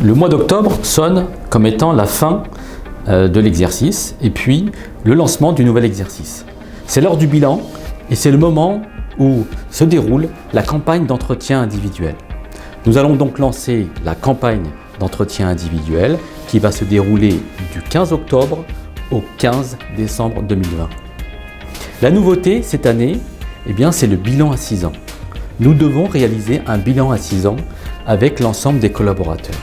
Le mois d'octobre sonne comme étant la fin de l'exercice et puis le lancement du nouvel exercice. C'est l'heure du bilan et c'est le moment où se déroule la campagne d'entretien individuel. Nous allons donc lancer la campagne d'entretien individuel qui va se dérouler du 15 octobre au 15 décembre 2020. La nouveauté cette année, c'est le bilan à 6 ans. Nous devons réaliser un bilan à 6 ans avec l'ensemble des collaborateurs.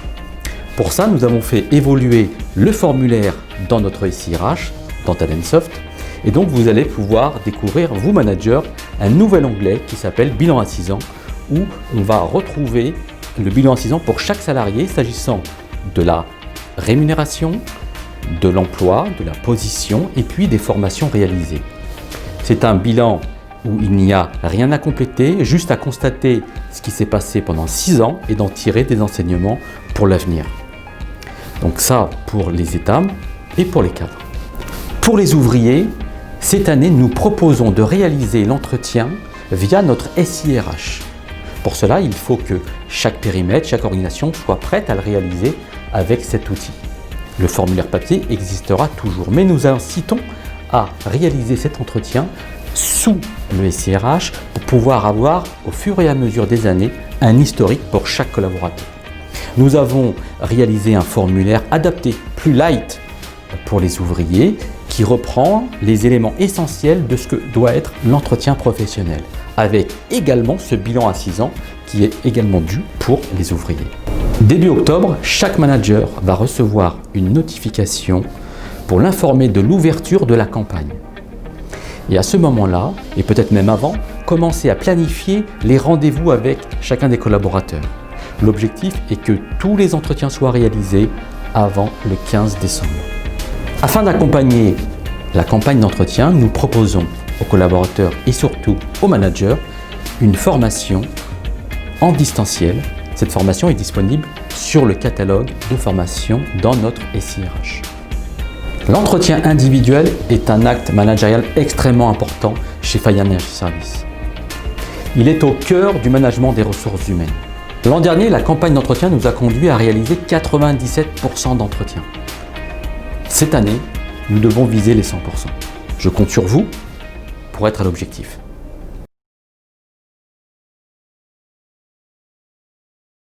Pour ça, nous avons fait évoluer le formulaire dans notre SIRH, dans Talentsoft, et donc vous allez pouvoir découvrir, vous managers, un nouvel onglet qui s'appelle Bilan à 6 ans, où on va retrouver le bilan à 6 ans pour chaque salarié, s'agissant de la rémunération, de l'emploi, de la position et puis des formations réalisées. C'est un bilan où il n'y a rien à compléter, juste à constater ce qui s'est passé pendant 6 ans et d'en tirer des enseignements pour l'avenir. Donc ça pour les états et pour les cadres. Pour les ouvriers, cette année, nous proposons de réaliser l'entretien via notre SIRH. Pour cela, il faut que chaque périmètre, chaque organisation soit prête à le réaliser avec cet outil. Le formulaire papier existera toujours, mais nous incitons à réaliser cet entretien sous le SIRH pour pouvoir avoir, au fur et à mesure des années, un historique pour chaque collaborateur. Nous avons réalisé un formulaire adapté, plus light pour les ouvriers, qui reprend les éléments essentiels de ce que doit être l'entretien professionnel, avec également ce bilan à 6 ans qui est également dû pour les ouvriers. Début octobre, chaque manager va recevoir une notification pour l'informer de l'ouverture de la campagne. Et à ce moment-là, et peut-être même avant, commencer à planifier les rendez-vous avec chacun des collaborateurs. L'objectif est que tous les entretiens soient réalisés avant le 15 décembre. Afin d'accompagner la campagne d'entretien, nous proposons aux collaborateurs et surtout aux managers une formation en distanciel. Cette formation est disponible sur le catalogue de formation dans notre SIRH. L'entretien individuel est un acte managérial extrêmement important chez Faya Energy Services. Il est au cœur du management des ressources humaines. L'an dernier, la campagne d'entretien nous a conduit à réaliser 97% d'entretiens. Cette année, nous devons viser les 100%. Je compte sur vous pour être à l'objectif.